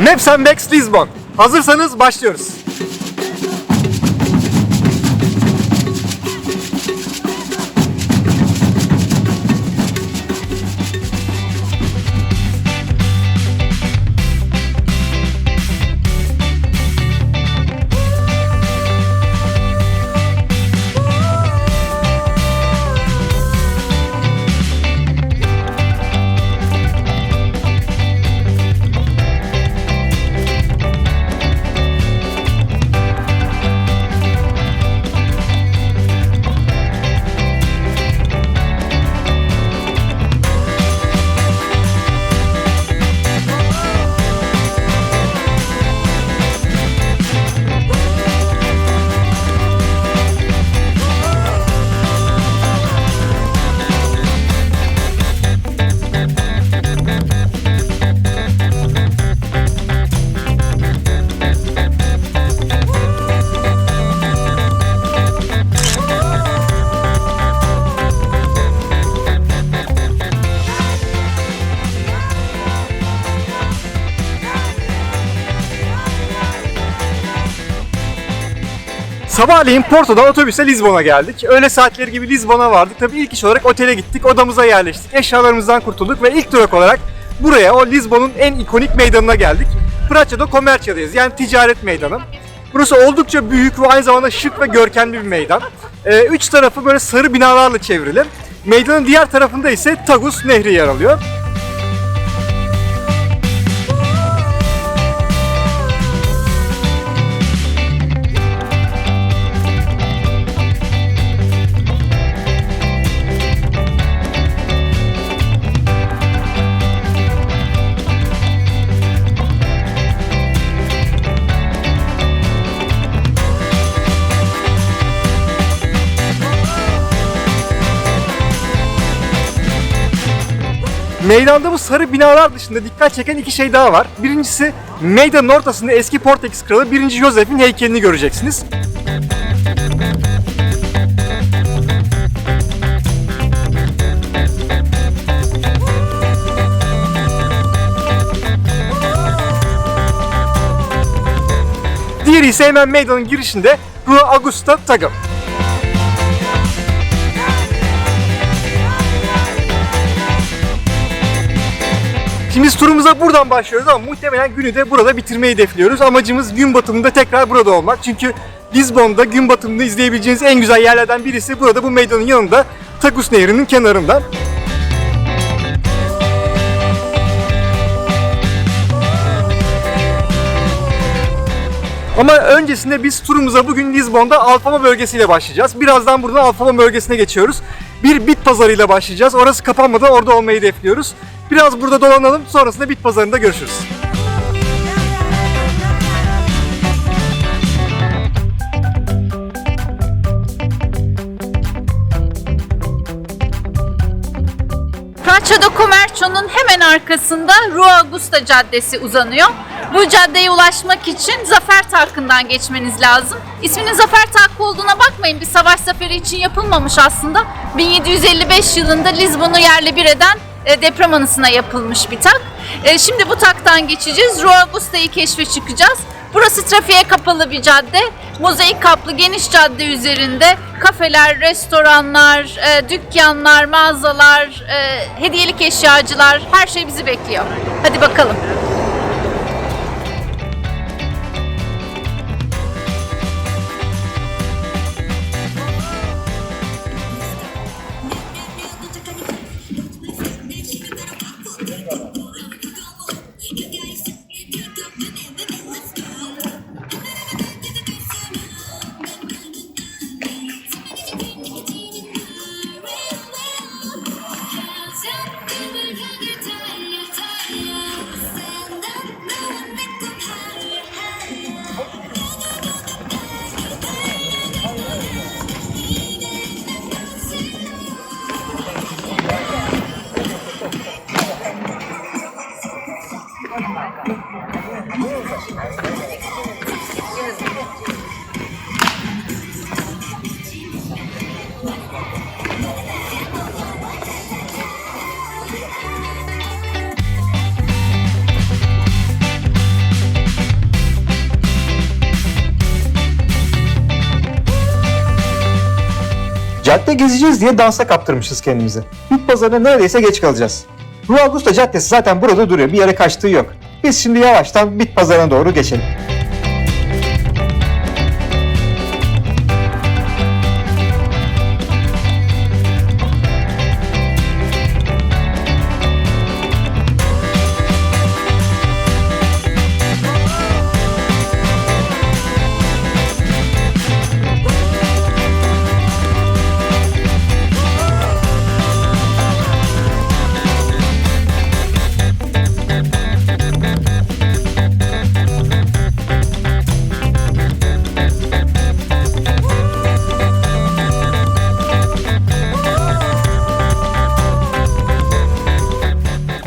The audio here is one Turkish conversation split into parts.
Maps and Bags Lisbon. Hazırsanız başlıyoruz. Sabahleyin Porto'dan otobüse Lizbon'a geldik. Öğle saatleri gibi Lizbon'a vardık. Tabii ilk iş olarak otele gittik, odamıza yerleştik, eşyalarımızdan kurtulduk ve ilk durak olarak buraya, o Lizbon'un en ikonik meydanına geldik. Praça do Comercia'dayız, yani ticaret meydanı. Burası oldukça büyük ve aynı zamanda şık ve görkemli bir meydan. Üç tarafı böyle sarı binalarla çevrili. Meydanın diğer tarafında ise Tagus Nehri yer alıyor. Meydanda bu sarı binalar dışında dikkat çeken iki şey daha var. Birincisi, meydanın ortasında eski Portekiz Kralı 1. Josef'in heykelini göreceksiniz. Diğeri ise hemen meydanın girişinde Rua Augusta Tago. Şimdi biz turumuza buradan başlıyoruz ama muhtemelen günü de burada bitirmeyi hedefliyoruz. Amacımız gün batımında tekrar burada olmak. Çünkü Lizbon'da gün batımını izleyebileceğiniz en güzel yerlerden birisi burada, bu meydanın yanında, Tagus Nehri'nin kenarında. Ama öncesinde biz turumuza bugün Lizbon'da Alfama bölgesiyle başlayacağız. Birazdan buradan Alfama bölgesine geçiyoruz. Bir bit pazarıyla başlayacağız. Orası kapanmadan orada olmayı hedefliyoruz. Biraz burada dolanalım, sonrasında bit pazarında görüşürüz. Praça do Comercio'nun hemen arkasında Rua Augusta Caddesi uzanıyor. Bu caddeye ulaşmak için Zafer Tarkı'ndan geçmeniz lazım. İsminin Zafer Tarkı olduğuna bakmayın, bir savaş zaferi için yapılmamış aslında. 1755 yılında Lizbon'u yerle bir eden deprem anısına yapılmış bir tak. Şimdi bu taktan geçeceğiz. Rua Augusta'yı keşfe çıkacağız. Burası trafiğe kapalı bir cadde. Mozaik kaplı geniş cadde üzerinde kafeler, restoranlar, dükkanlar, mağazalar, hediyelik eşyacılar, her şey bizi bekliyor. Hadi bakalım. cadde gezeceğiz diye dansa kaptırmışız kendimizi. Bit pazarına neredeyse geç kalacağız. Rua Augusta Caddesi zaten burada duruyor. Bir yere kaçtığı yok. Biz şimdi yavaştan bit pazarına doğru geçelim.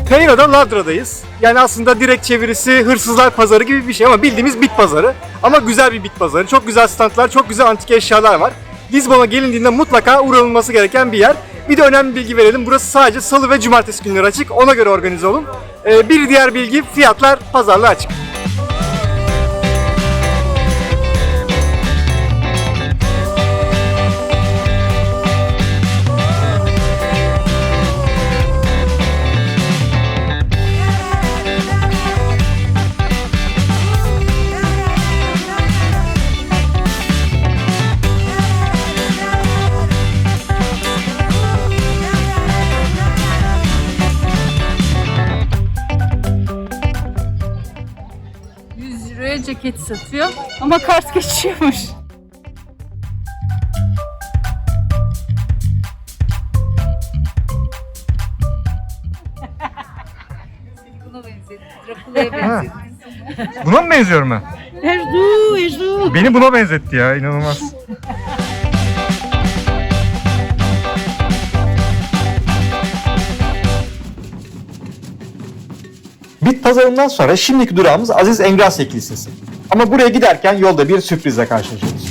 Peyra'da Ladra'dayız. Yani aslında direkt çevirisi hırsızlar pazarı gibi bir şey ama bildiğimiz bit pazarı. Ama güzel bir bit pazarı. Çok güzel standlar, çok güzel antik eşyalar var. Lizbon'a gelindiğinde mutlaka uğranılması gereken bir yer. Bir de önemli bilgi verelim. Burası sadece salı ve cumartesi günleri açık. Ona göre organize olun. Bir diğer bilgi, fiyatlar pazarla açık. Ceket satıyor ama kart geçiyormuş. Buna benzetti. Drakula'ya benzetti. Buna mı benziyorum ben? Erdu. Beni buna benzetti ya, inanılmaz. Bit pazarından sonra şimdiki durağımız Aziz Engrasya Kilisesi. Ama buraya giderken yolda bir sürprizle karşılaşıyoruz.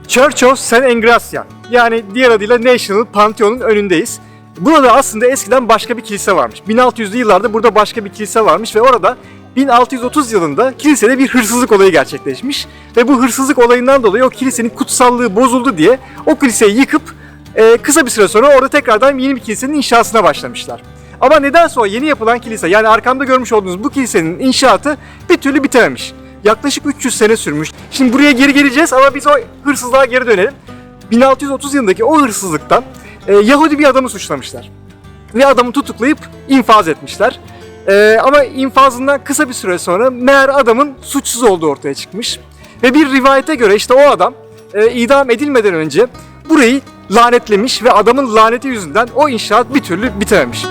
Church of St. Engrasya, yani diğer adıyla National Pantheon'un önündeyiz. Burada aslında eskiden başka bir kilise varmış. 1600'lü yıllarda burada başka bir kilise varmış ve orada 1630 yılında kilisede bir hırsızlık olayı gerçekleşmiş. Ve bu hırsızlık olayından dolayı o kilisenin kutsallığı bozuldu diye o kiliseyi yıkıp kısa bir süre sonra orada tekrardan yeni bir kilisenin inşasına başlamışlar. Ama nedense o yeni yapılan kilise, yani arkamda görmüş olduğunuz bu kilisenin inşaatı bir türlü bitememiş. Yaklaşık 300 sene sürmüş. Şimdi buraya geri geleceğiz ama biz o hırsızlığa geri dönelim. 1630 yılındaki o hırsızlıktan Yahudi bir adamı suçlamışlar. Ve adamı tutuklayıp infaz etmişler. Ama infazından kısa bir süre sonra meğer adamın suçsuz olduğu ortaya çıkmış. Ve bir rivayete göre işte o adam idam edilmeden önce burayı lanetlemiş ve adamın laneti yüzünden o inşaat bir türlü bitememiş.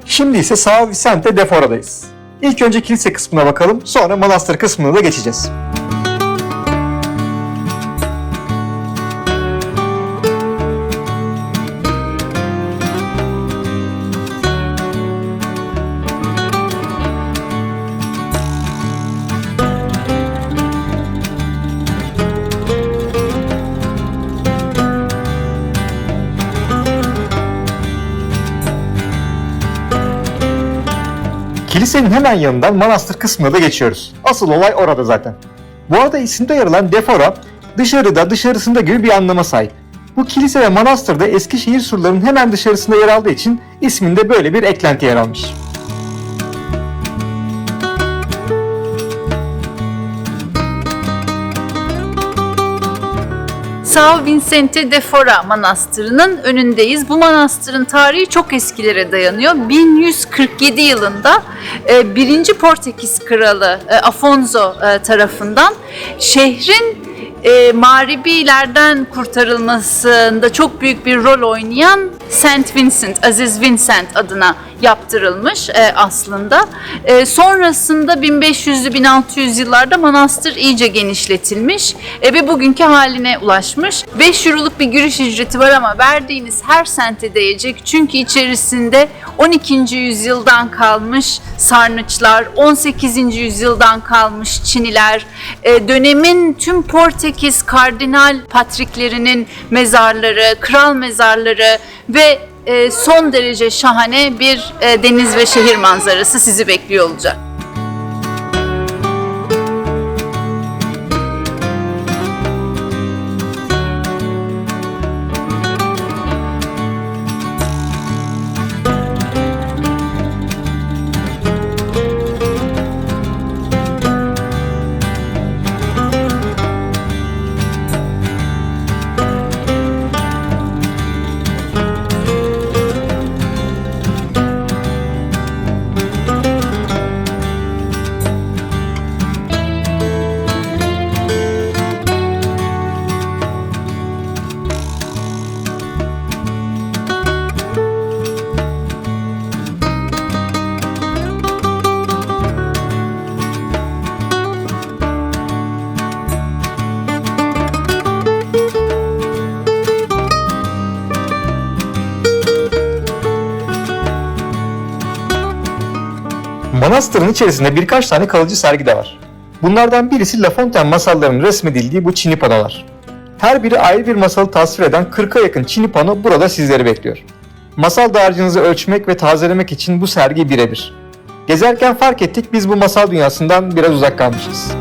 Şimdi ise São Vicente de Fora'dayız. İlk önce kilise kısmına bakalım, sonra manastır kısmına da geçeceğiz. Kilisenin hemen yanından manastır kısmına da geçiyoruz. Asıl olay orada zaten. Bu arada isimde yer alan Defora, dışarıda, dışarısında gibi bir anlama sahip. Bu kilise ve manastır da Eskişehir surlarının hemen dışarısında yer aldığı için isminde böyle bir eklenti yer almış. São Vicente de Fora Manastırı'nın önündeyiz. Bu manastırın tarihi çok eskilere dayanıyor. 1147 yılında 1. Portekiz Kralı Afonso tarafından şehrin Mağribilerden kurtarılmasında çok büyük bir rol oynayan Saint Vincent, Aziz Vincent adına yaptırılmış aslında. Sonrasında 1500'lü 1600 yıllarda manastır iyice genişletilmiş ve bugünkü haline ulaşmış. 5 euroluk bir giriş ücreti var ama verdiğiniz her sente değecek. Çünkü içerisinde 12. yüzyıldan kalmış sarnıçlar, 18. yüzyıldan kalmış çiniler, dönemin tüm Portekiz kardinal patriklerinin mezarları, kral mezarları ve son derece şahane bir deniz ve şehir manzarası sizi bekliyor olacak. Manastırın içerisinde birkaç tane kalıcı sergi de var. Bunlardan birisi La Fontaine masallarının resmedildiği bu Çini panolar. Her biri ayrı bir masalı tasvir eden 40'a yakın Çini pano burada sizleri bekliyor. Masal dağarcığınızı ölçmek ve tazelemek için bu sergi birebir. Gezerken fark ettik biz bu masal dünyasından biraz uzak kalmışız.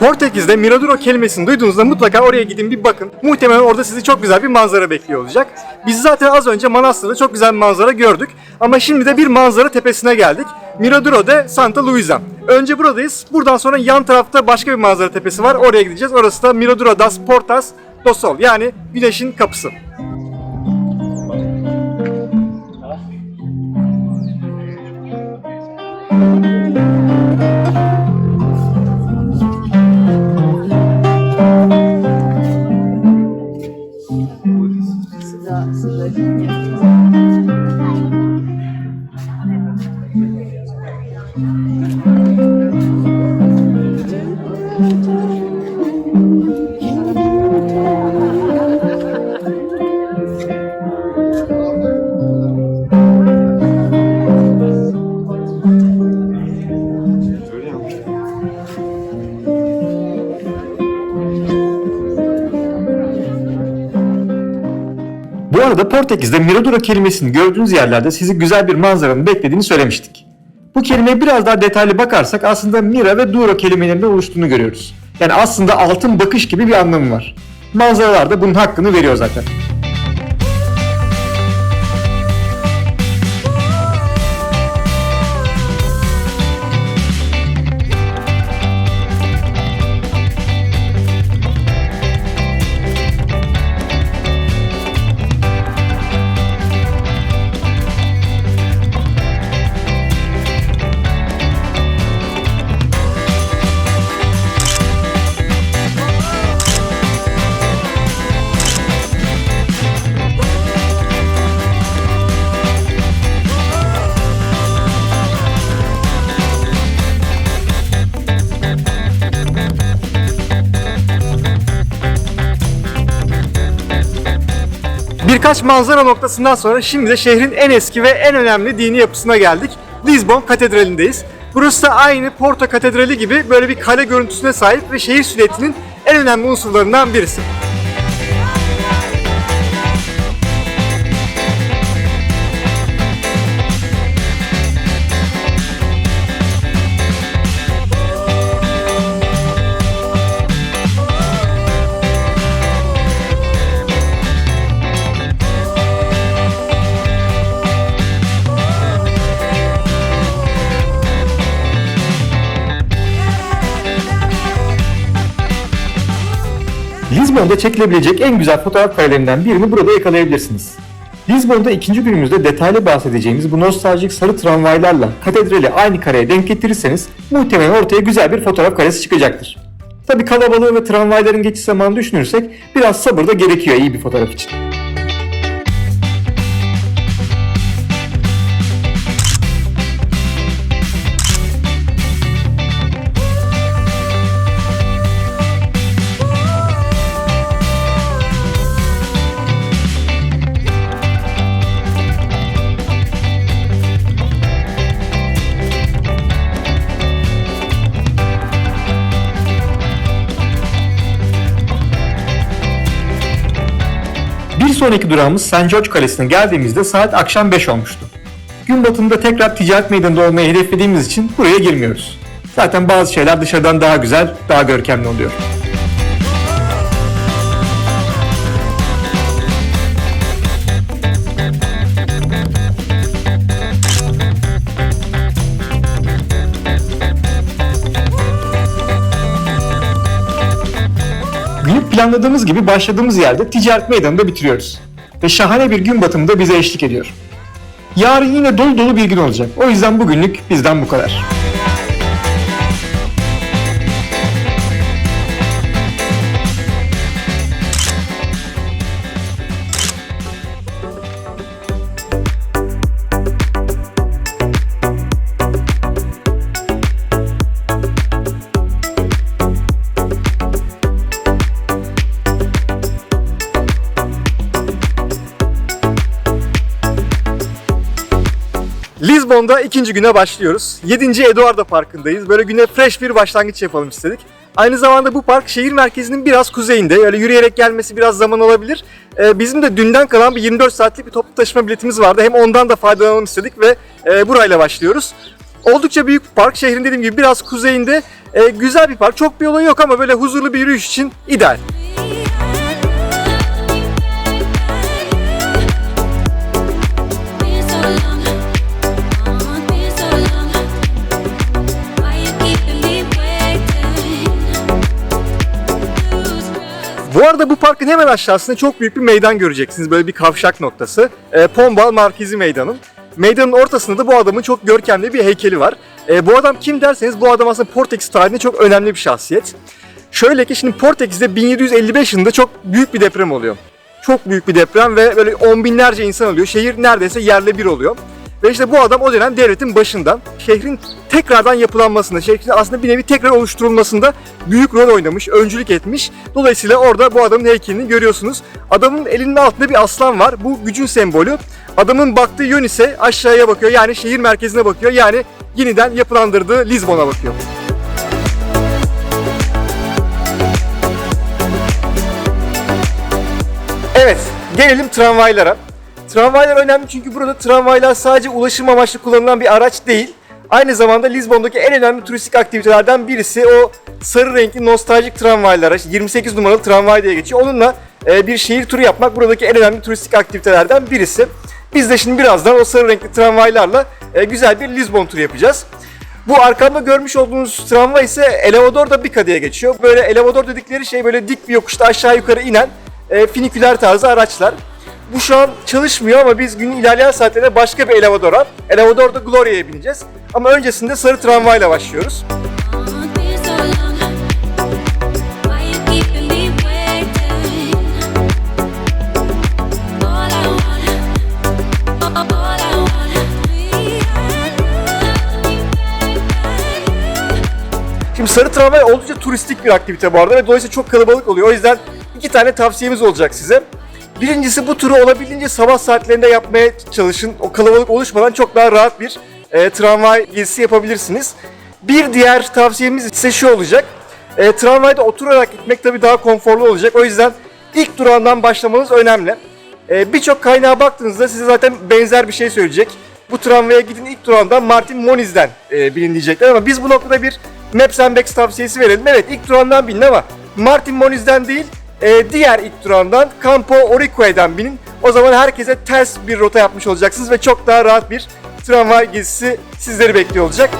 Portekiz'de Miradouro kelimesini duyduğunuzda mutlaka oraya gidin bir bakın. Muhtemelen orada sizi çok güzel bir manzara bekliyor olacak. Biz zaten az önce Manastır'da çok güzel bir manzara gördük. Ama şimdi de bir manzara tepesine geldik. Miradouro de Santa Luisa. Önce buradayız. Buradan sonra yan tarafta başka bir manzara tepesi var. Oraya gideceğiz. Orası da Miradouro das Portas do Sol. Yani Güneşin Kapısı. Bu arada Portekiz'de Miradouro kelimesini gördüğünüz yerlerde sizi güzel bir manzaranın beklediğini söylemiştik. Bu kelimeye biraz daha detaylı bakarsak aslında Mira ve Douro kelimelerinden oluştuğunu görüyoruz. Yani aslında altın bakış gibi bir anlamı var. Manzaralar da bunun hakkını veriyor zaten. Birkaç manzara noktasından sonra şimdi de şehrin en eski ve en önemli dini yapısına geldik. Lizbon Katedrali'ndeyiz. Burası da aynı Porto Katedrali gibi böyle bir kale görüntüsüne sahip ve şehir silüetinin en önemli unsurlarından birisi. Lizbon'da çekilebilecek en güzel fotoğraf karelerinden birini burada yakalayabilirsiniz. Lizbon'da ikinci günümüzde detaylı bahsedeceğimiz bu nostaljik sarı tramvaylarla katedrali aynı kareye denk getirirseniz muhtemelen ortaya güzel bir fotoğraf karesi çıkacaktır. Tabi kalabalığı ve tramvayların geçiş zamanını düşünürsek biraz sabır da gerekiyor iyi bir fotoğraf için. Bir sonraki durağımız St. George Kalesi'ne geldiğimizde saat akşam 5 olmuştu. Gün batımında tekrar ticaret meydanında olmayı hedeflediğimiz için buraya girmiyoruz. Zaten bazı şeyler dışarıdan daha güzel, daha görkemli oluyor. Günü planladığımız gibi başladığımız yerde ticaret meydanında bitiriyoruz. Ve şahane bir gün batımı da bize eşlik ediyor. Yarın yine dolu dolu bir gün olacak. O yüzden bugünlük bizden bu kadar. Lizbon'da ikinci güne başlıyoruz. 7. Eduardo Parkı'ndayız. Böyle güne fresh bir başlangıç yapalım istedik. Aynı zamanda bu park şehir merkezinin biraz kuzeyinde. Öyle yürüyerek gelmesi biraz zaman alabilir. Bizim de dünden kalan bir 24 saatlik bir toplu taşıma biletimiz vardı. Hem ondan da faydalanalım istedik ve burayla başlıyoruz. Oldukça büyük bir park. Şehrin dediğim gibi biraz kuzeyinde. Güzel bir park. Çok bir olayı yok ama böyle huzurlu bir yürüyüş için ideal. Bu arada bu parkın hemen aşağısında çok büyük bir meydan göreceksiniz. Böyle bir kavşak noktası. Pombal Markizi Meydanı. Meydanın ortasında da bu adamın çok görkemli bir heykeli var. Bu adam kim derseniz bu adam aslında Portekiz tarihinde çok önemli bir şahsiyet. Şöyle ki şimdi Portekiz'de 1755 yılında çok büyük bir deprem oluyor. Çok büyük bir deprem ve böyle on binlerce insan ölüyor. Şehir neredeyse yerle bir oluyor. Ve işte bu adam o dönem devletin başında. Şehrin tekrardan yapılanmasında, şehrin aslında bir nevi tekrar oluşturulmasında büyük rol oynamış, öncülük etmiş. Dolayısıyla orada bu adamın heykelini görüyorsunuz. Adamın elinin altında bir aslan var. Bu gücün sembolü. Adamın baktığı yön ise aşağıya bakıyor. Yani şehir merkezine bakıyor. Yani yeniden yapılandırdığı Lizbon'a bakıyor. Evet, gelelim tramvaylara. Tramvaylar önemli çünkü burada tramvaylar sadece ulaşım amaçlı kullanılan bir araç değil. Aynı zamanda Lizbon'daki en önemli turistik aktivitelerden birisi o sarı renkli nostaljik tramvaylara, 28 numaralı tramvay diye geçiyor. Onunla bir şehir turu yapmak buradaki en önemli turistik aktivitelerden birisi. Biz de şimdi birazdan o sarı renkli tramvaylarla güzel bir Lizbon turu yapacağız. Bu arkamda görmüş olduğunuz tramvay ise Elevador da Bica diye geçiyor. Böyle elevador dedikleri şey böyle dik bir yokuşta aşağı yukarı inen finiküler tarzı araçlar. Bu şu an çalışmıyor ama biz günün ilerleyen saatlerinde başka bir elevadora, Elevador da Gloria'ya bineceğiz. Ama öncesinde sarı tramvayla başlıyoruz. Şimdi sarı tramvay oldukça turistik bir aktivite bu arada ve dolayısıyla çok kalabalık oluyor. O yüzden iki tane tavsiyemiz olacak size. Birincisi, bu turu olabildiğince sabah saatlerinde yapmaya çalışın. O kalabalık oluşmadan çok daha rahat bir tramvay gezisi yapabilirsiniz. Bir diğer tavsiyemiz ise şu olacak. Tramvayda oturarak gitmek tabii daha konforlu olacak. O yüzden ilk durağından başlamanız önemli. Birçok kaynağa baktığınızda size zaten benzer bir şey söyleyecek. Bu tramvaya gidin, ilk durağından Martin Moniz'den binin diyecekler, ama biz bu noktada bir Maps and Bags tavsiyesi verelim. Evet, ilk durağından binin ama Martin Moniz'den değil, diğer ilk durağından Campo Orique'den binin. O zaman herkese ters bir rota yapmış olacaksınız ve çok daha rahat bir tramvay gezisi sizleri bekliyor olacak.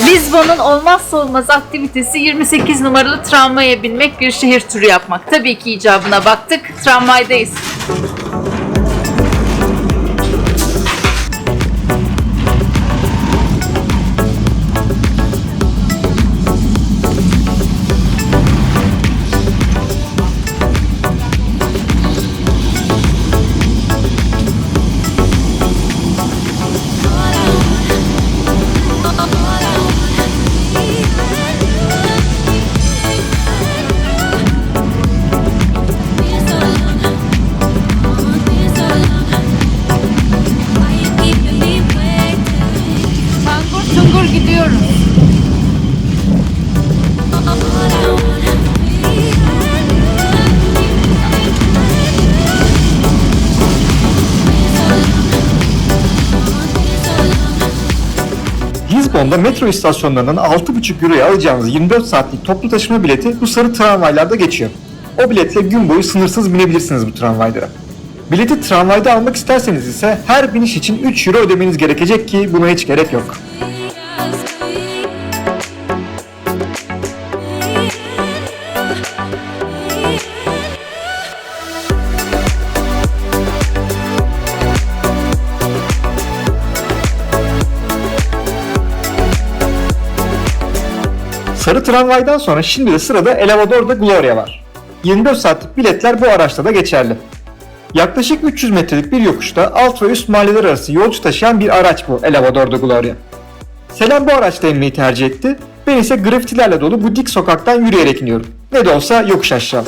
Lizbon'un olmazsa olmaz aktivitesi 28 numaralı tramvaya binmek, bir şehir turu yapmak. Tabii ki icabına baktık, tramvaydayız. Lizbon'da metro istasyonlarından 6,5 euroya alacağınız 24 saatlik toplu taşıma bileti bu sarı tramvaylarda geçiyor. O biletle gün boyu sınırsız binebilirsiniz bu tramvaylara. Bileti tramvayda almak isterseniz ise her biniş için 3 euro ödemeniz gerekecek ki buna hiç gerek yok. Sarı tramvaydan sonra şimdi de sırada Elevador da Gloria var. 24 saatlik biletler bu araçta da geçerli. Yaklaşık 300 metrelik bir yokuşta alt ve üst mahalleler arası yolcu taşıyan bir araç bu Elevador da Gloria. Selen bu araçta inmeyi tercih etti. Ben ise grafitilerle dolu bu dik sokaktan yürüyerek iniyorum. Ne de olsa yokuş aşağı.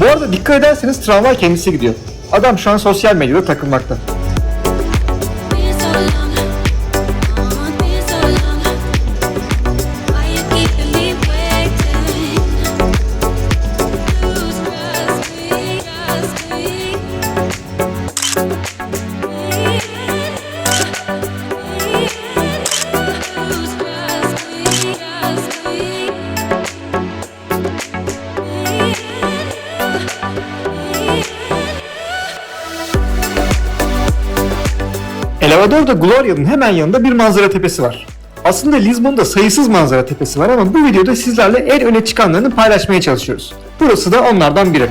Bu arada dikkat ederseniz tramvay kendisi gidiyor. Adam şu an sosyal medyada takılmakta. Elevador da Gloria'nın hemen yanında bir manzara tepesi var. Aslında Lizbon'da sayısız manzara tepesi var ama bu videoda sizlerle en öne çıkanlarını paylaşmaya çalışıyoruz. Burası da onlardan biri.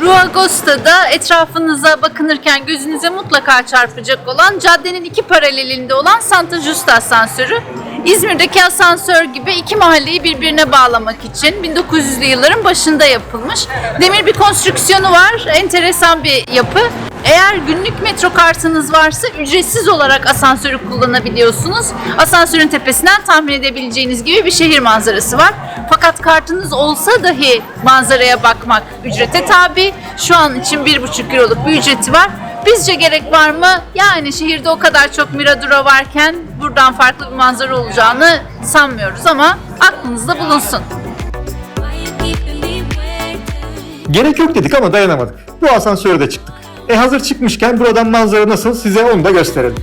Rua Agosta'da etrafınıza bakınırken gözünüze mutlaka çarpacak olan caddenin iki paralelinde olan Santa Justa asansörü. İzmir'deki asansör gibi iki mahalleyi birbirine bağlamak için 1900'lü yılların başında yapılmış. Demir bir konstrüksiyonu var, enteresan bir yapı. Eğer günlük metro kartınız varsa ücretsiz olarak asansörü kullanabiliyorsunuz. Asansörün tepesinden tahmin edebileceğiniz gibi bir şehir manzarası var. Fakat kartınız olsa dahi manzaraya bakmak ücrete tabi. Şu an için 1,5 euroluk bir ücreti var. Bizce gerek var mı? Yani şehirde o kadar çok Mirador'a varken buradan farklı bir manzara olacağını sanmıyoruz ama aklınızda bulunsun. Gerek yok dedik ama dayanamadık. Bu asansöre de çıktık. Hazır çıkmışken buradan manzara nasıl, size onu da gösterelim.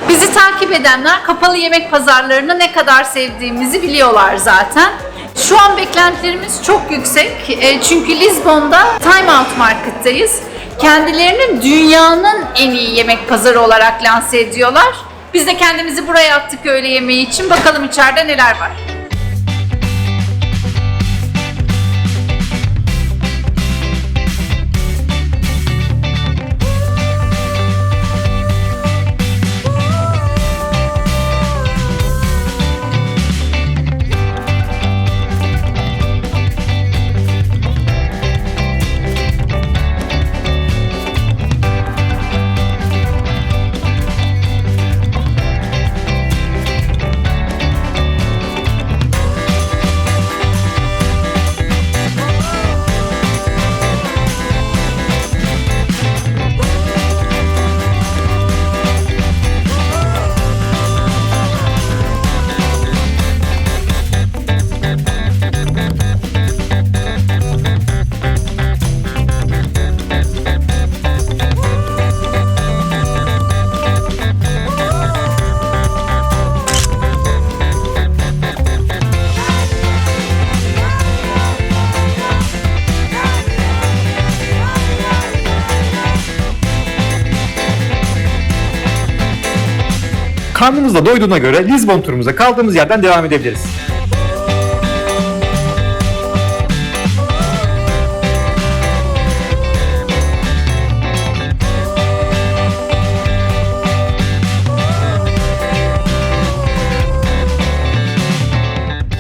Bizi takip edenler kapalı yemek pazarlarını ne kadar sevdiğimizi biliyorlar zaten. Şu an beklentilerimiz çok yüksek. Çünkü Lizbon'da Time Out Market'tayız. Kendilerini dünyanın en iyi yemek pazarı olarak lanse ediyorlar. Biz de kendimizi buraya attık öğle yemeği için. Bakalım içeride neler var. Karnımız da doyduğuna göre Lizbon turumuza kaldığımız yerden devam edebiliriz.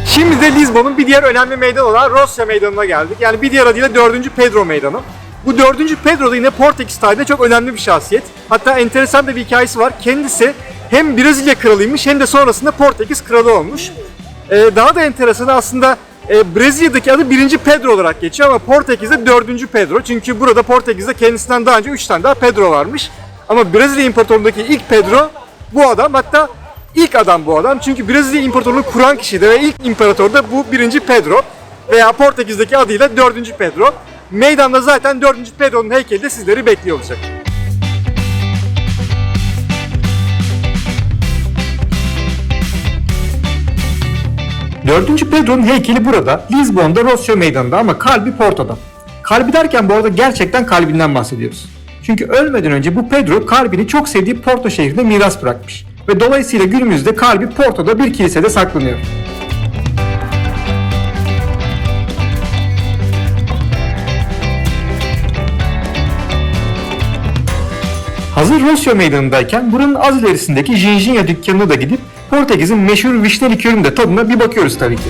Şimdi de Lizbon'un bir diğer önemli meydanı olan Rosya Meydanı'na geldik. Yani bir diğer adıyla 4. Pedro Meydanı. Bu 4. Pedro da yine Portekiz tarihinde çok önemli bir şahsiyet. Hatta enteresan da bir hikayesi var. Kendisi hem Brezilya kralıymış hem de sonrasında Portekiz kralı olmuş. Daha da enteresan aslında Brezilya'daki adı 1. Pedro olarak geçiyor ama Portekiz'de 4. Pedro. Çünkü burada Portekiz'de kendisinden daha önce 3 tane daha Pedro varmış. Ama Brezilya İmparatorluğu'ndaki ilk Pedro bu adam, hatta ilk adam bu adam. Çünkü Brezilya İmparatorluğu'nu kuran kişi de ve ilk imparator da bu 1. Pedro. Veya Portekiz'deki adıyla 4. Pedro. Meydanda zaten 4. Pedro'nun heykeli de sizleri bekliyor olacak. Dördüncü Pedro'nun heykeli burada, Lizbon'da Rosya Meydanı'nda ama kalbi Porto'da. Kalbi derken bu arada gerçekten kalbinden bahsediyoruz. Çünkü ölmeden önce bu Pedro kalbini çok sevdiği Porto şehrinde miras bırakmış. Ve dolayısıyla günümüzde kalbi Porto'da bir kilisede saklanıyor. Hazır Rosya Meydanı'ndayken buranın az ilerisindeki Ginginha dükkanına da gidip Portekiz'in meşhur vişne likörünün de tadına bir bakıyoruz tabii ki.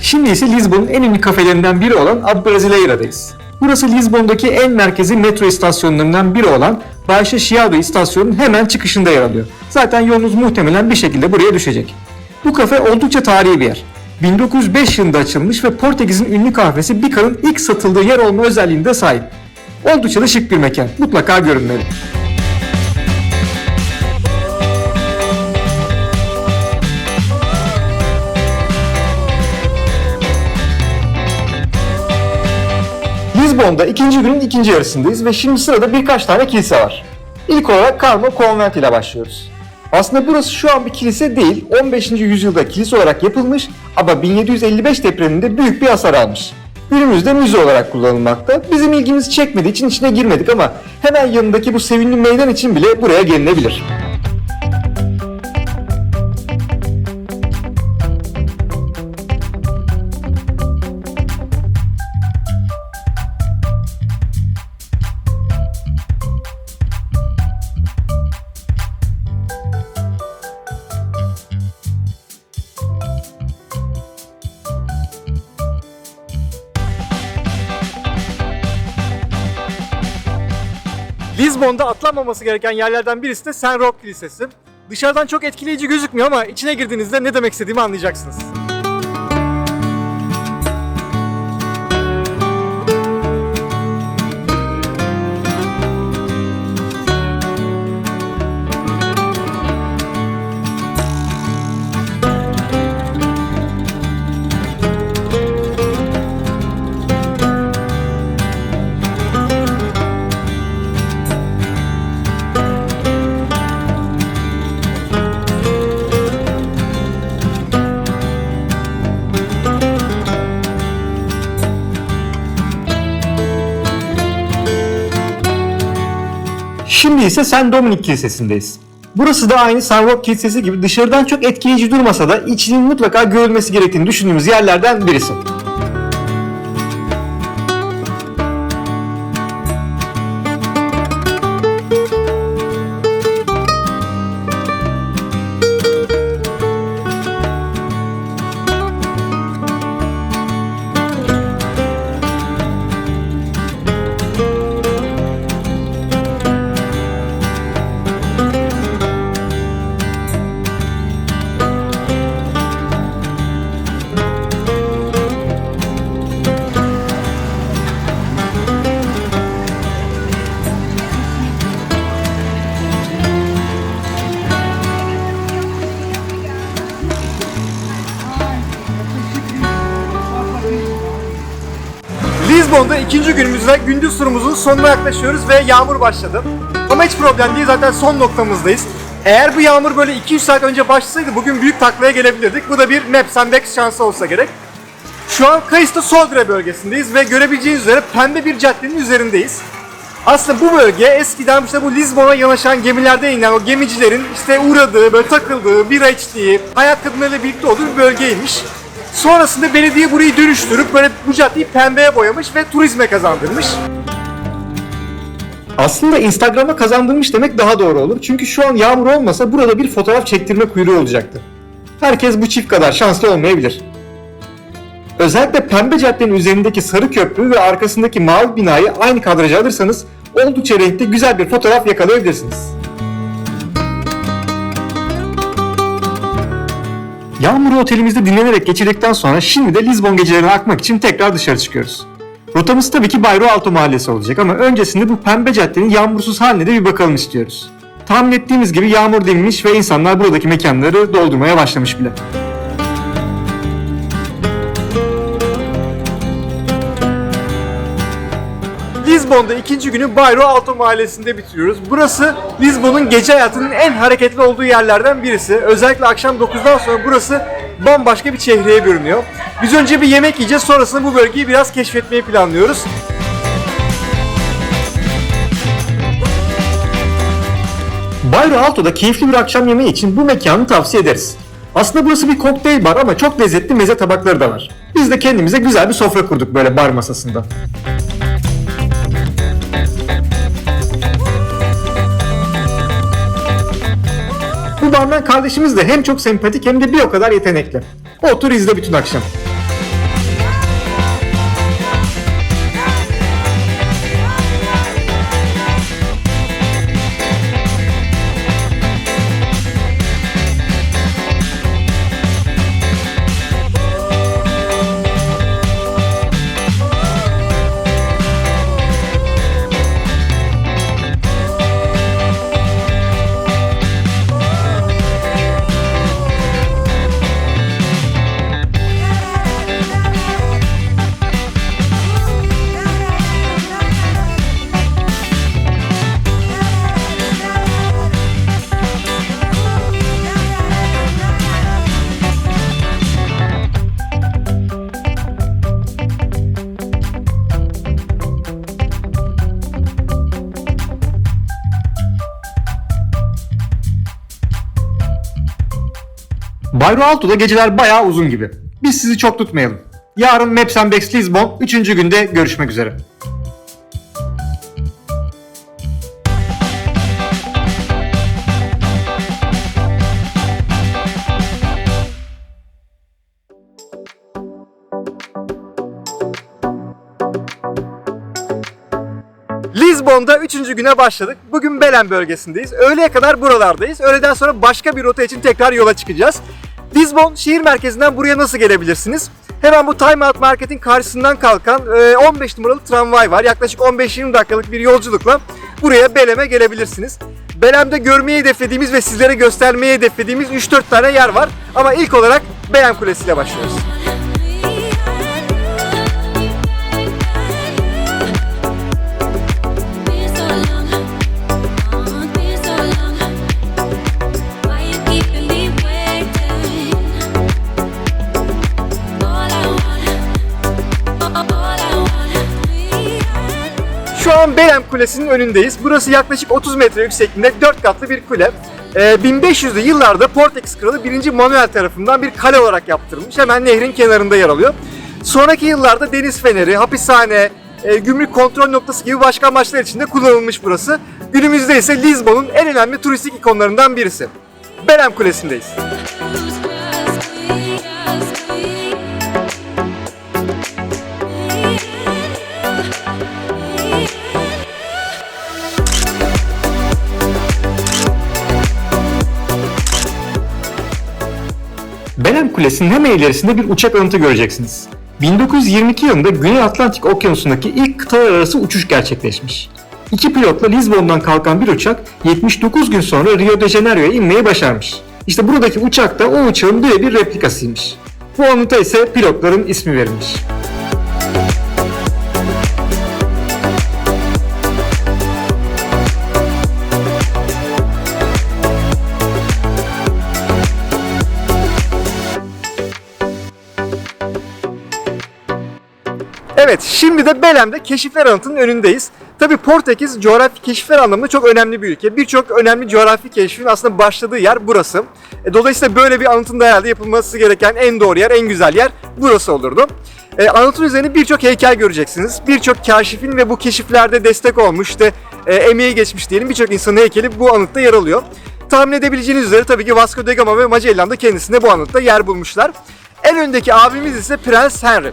Şimdi ise Lizbon'un en ünlü kafelerinden biri olan A Brasileira'dayız. Burası Lizbon'daki en merkezi metro istasyonlarından biri olan Baixa Chiado istasyonunun hemen çıkışında yer alıyor. Zaten yolunuz muhtemelen bir şekilde buraya düşecek. Bu kafe oldukça tarihi bir yer. 1905 yılında açılmış ve Portekiz'in ünlü kahvesi Bica'nın ilk satıldığı yer olma özelliğine de sahip. Oldukça da şık bir mekan. Mutlaka görünmeli. Lizbon'da ikinci günün ikinci yarısındayız ve şimdi sırada birkaç tane kilise var. İlk olarak Carmel Convent ile başlıyoruz. Aslında burası şu an bir kilise değil, 15. yüzyılda kilise olarak yapılmış ama 1755 depreminde büyük bir hasar almış. Günümüzde müze olarak kullanılmakta. Bizim ilgimizi çekmediği için içine girmedik ama hemen yanındaki bu sevimli meydan için bile buraya gelinebilir. Lizbon'da atlanmaması gereken yerlerden birisi de St. Roque Kilisesi. Dışarıdan çok etkileyici gözükmüyor ama içine girdiğinizde ne demek istediğimi anlayacaksınız. Şimdi ise St. Dominic Kilisesi'ndeyiz. Burası da aynı St. Roque Kilisesi gibi dışarıdan çok etkileyici durmasa da içinin mutlaka görülmesi gerektiğini düşündüğümüz yerlerden birisi. Lizbon'da ikinci günümüzde gündüz turumuzun sonuna yaklaşıyoruz ve yağmur başladı. Ama hiç problem değil, zaten son noktamızdayız. Eğer bu yağmur böyle 2-3 saat önce başlasaydı bugün büyük taklaya gelebilirdik. Bu da bir Maps and Bags şansı olsa gerek. Şu an Kayısı Sodre bölgesindeyiz ve görebileceğiniz üzere pembe bir caddenin üzerindeyiz. Aslında bu bölge eskiden işte bu Lizbon'a yanaşan gemilerde inen o gemicilerin işte uğradığı, böyle takıldığı, bira içtiği, hayat kadınlarıyla birlikte olduğu bir bölgeymiş. Sonrasında belediye burayı dönüştürüp böyle bu caddeyi pembeye boyamış ve turizme kazandırmış. Aslında Instagram'a kazandırmış demek daha doğru olur. Çünkü şu an yağmur olmasa burada bir fotoğraf çektirme kuyruğu olacaktı. Herkes bu çift kadar şanslı olmayabilir. Özellikle pembe caddenin üzerindeki sarı köprü ve arkasındaki mavi binayı aynı kadraja alırsanız oldukça renkli güzel bir fotoğraf yakalayabilirsiniz. Yağmuru otelimizde dinlenerek geçirdikten sonra şimdi de Lizbon gecelerine akmak için tekrar dışarı çıkıyoruz. Rotamız tabii ki Bairro Alto mahallesi olacak ama öncesinde bu pembe caddenin yağmursuz haline de bir bakalım istiyoruz. Tahmin ettiğimiz gibi yağmur dinmiş ve insanlar buradaki mekanları doldurmaya başlamış bile. Lizbon'da ikinci günü Bairro Alto mahallesinde bitiriyoruz. Burası Lizbon'un gece hayatının en hareketli olduğu yerlerden birisi. Özellikle akşam 9'dan sonra burası bambaşka bir çehreye bürünüyor. Biz önce bir yemek yiyeceğiz, sonrasında bu bölgeyi biraz keşfetmeyi planlıyoruz. Bairro Alto'da keyifli bir akşam yemeği için bu mekanı tavsiye ederiz. Aslında burası bir kokteyl bar ama çok lezzetli meze tabakları da var. Biz de kendimize güzel bir sofra kurduk böyle bar masasında. Bu barman kardeşimiz de hem çok sempatik hem de bir o kadar yetenekli. Otur izle bütün akşam. Bairro Alto'da geceler bayağı uzun gibi. Biz sizi çok tutmayalım. Yarın Maps and Bags Lisbon 3. günde görüşmek üzere. Lizbon'da 3. güne başladık. Bugün Belém bölgesindeyiz. Öğleye kadar buralardayız. Öğleden sonra başka bir rota için tekrar yola çıkacağız. Lizbon şehir merkezinden buraya nasıl gelebilirsiniz? Hemen bu Time Out Market'in karşısından kalkan 15 numaralı tramvay var. Yaklaşık 15-20 dakikalık bir yolculukla buraya Belém'e gelebilirsiniz. Belém'de görmeyi hedeflediğimiz ve sizlere göstermeyi hedeflediğimiz 3-4 tane yer var. Ama ilk olarak Belém Kulesi ile başlıyoruz. Şu an Belém Kulesi'nin önündeyiz. Burası yaklaşık 30 metre yüksekliğinde 4 katlı bir kule. 1500'lü yıllarda Portekiz Kralı 1. Manuel tarafından bir kale olarak yaptırılmış. Hemen nehrin kenarında yer alıyor. Sonraki yıllarda deniz feneri, hapishane, gümrük kontrol noktası gibi başka amaçlar için de kullanılmış burası. Günümüzde ise Lizbon'un en önemli turistik ikonlarından birisi. Belém Kulesi'ndeyiz. Belém Kulesi'nin hemen ilerisinde bir uçak anıtı göreceksiniz. 1922 yılında Güney Atlantik Okyanusu'ndaki ilk kıtalar arası uçuş gerçekleşmiş. İki pilotla Lizbon'dan kalkan bir uçak 79 gün sonra Rio de Janeiro'ya inmeyi başarmış. İşte buradaki uçak da o uçağın birebir replikasıymış. Bu anıta ise pilotların ismi verilmiş. Evet, şimdi de Belém'de Keşifler Anıtı'nın önündeyiz. Tabii Portekiz coğrafi keşifler anlamında çok önemli bir ülke. Birçok önemli coğrafi keşfin aslında başladığı yer burası. Dolayısıyla böyle bir anıtın da herhalde yapılması gereken en doğru yer, en güzel yer burası olurdu. Anıtın üzerinde birçok heykel göreceksiniz. Birçok kaşifin ve bu keşiflerde destek olmuş, emeği geçmiş diyelim birçok insanın heykeli bu anıtta yer alıyor. Tahmin edebileceğiniz üzere tabii ki Vasco da Gama ve Magellan da kendisinde bu anıtta yer bulmuşlar. En öndeki abimiz ise Prens Henry.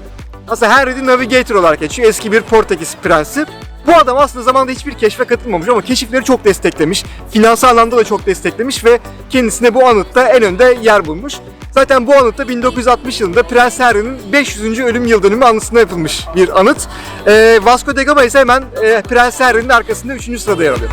Aslında Henry the Navigator olarak geçiyor. Eski bir Portekiz prensi. Bu adam aslında zamanında hiçbir keşfe katılmamış ama keşifleri çok desteklemiş. Finansal anlamda da çok desteklemiş ve kendisine bu anıtta en önde yer bulmuş. Zaten bu anıtta 1960 yılında Prens Henry'nin 500. ölüm yıl dönümü anısına yapılmış bir anıt. Vasco da Gama ise hemen Prens Henry'nin arkasında 3. sırada yer alıyor.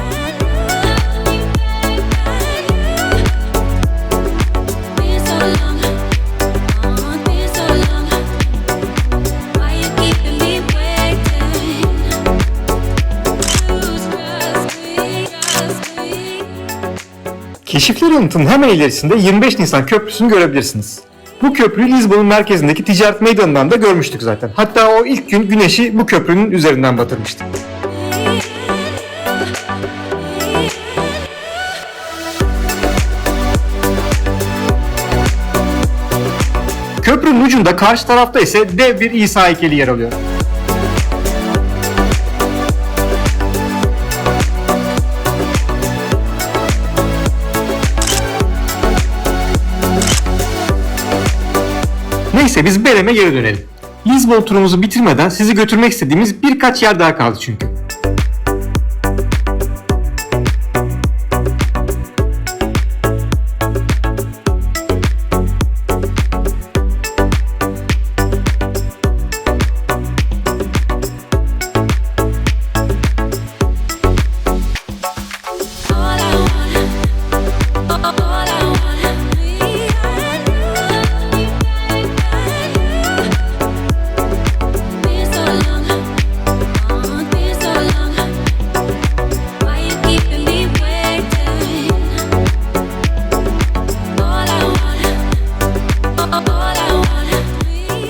Keşifler Anıtı'nın hemen ilerisinde 25 Nisan Köprüsü'nü görebilirsiniz. Bu köprüyü Lizbon'un merkezindeki ticaret meydanından da görmüştük zaten. Hatta o ilk gün güneşi bu köprünün üzerinden batırmıştık. Köprünün ucunda karşı tarafta ise dev bir İsa heykeli yer alıyor. Neyse biz Belém'e geri dönelim. Lizbon turumuzu bitirmeden sizi götürmek istediğimiz birkaç yer daha kaldı çünkü.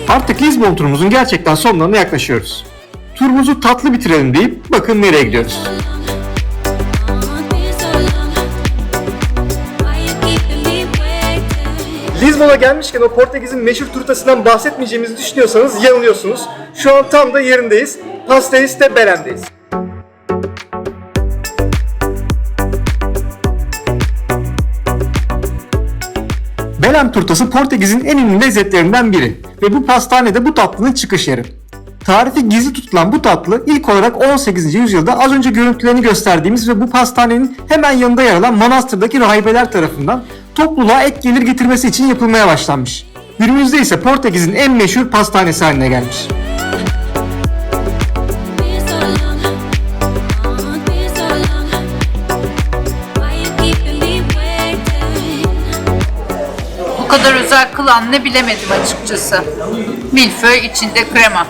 Artık Lizbon turumuzun gerçekten sonlarına yaklaşıyoruz. Turumuzu tatlı bitirelim deyip bakın nereye gidiyoruz. Lizbon'a gelmişken o Portekiz'in meşhur turtasından bahsetmeyeceğimizi düşünüyorsanız yanılıyorsunuz. Şu an tam da yerindeyiz. Pastéis de Belém'deyiz. Belém turtası Portekiz'in en ünlü lezzetlerinden biri ve bu pastane de bu tatlının çıkış yeri. Tarifi gizli tutulan bu tatlı ilk olarak 18. yüzyılda az önce görüntülerini gösterdiğimiz ve bu pastanenin hemen yanında yer alan manastırdaki rahibeler tarafından topluluğa ek gelir getirmesi için yapılmaya başlanmış. Günümüzde ise Portekiz'in en meşhur pastanesi haline gelmiş. Bu kadar özel kılan ne bilemedim açıkçası. Milföy içinde krema.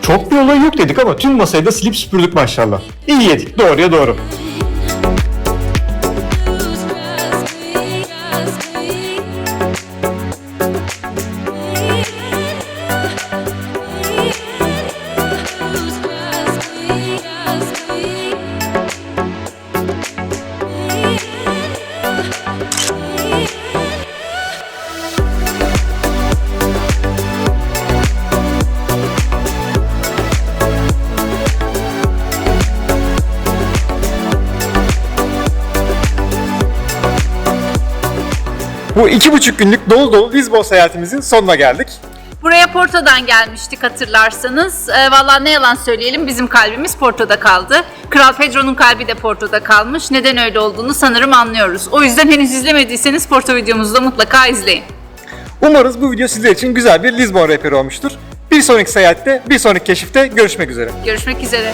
Çok bir olay yok dedik ama tüm masayı da silip süpürdük maşallah. İyi yedik, doğruya doğru. Bu 2,5 günlük dolu dolu Lizbon seyahatimizin sonuna geldik. Buraya Porto'dan gelmiştik hatırlarsanız. Vallahi ne yalan söyleyelim, bizim kalbimiz Porto'da kaldı. Kral Pedro'nun kalbi de Porto'da kalmış. Neden öyle olduğunu sanırım anlıyoruz. O yüzden henüz izlemediyseniz Porto videomuzu da mutlaka izleyin. Umarız bu video sizler için güzel bir Lizbon rehberi olmuştur. Bir sonraki seyahatte, bir sonraki keşifte görüşmek üzere. Görüşmek üzere.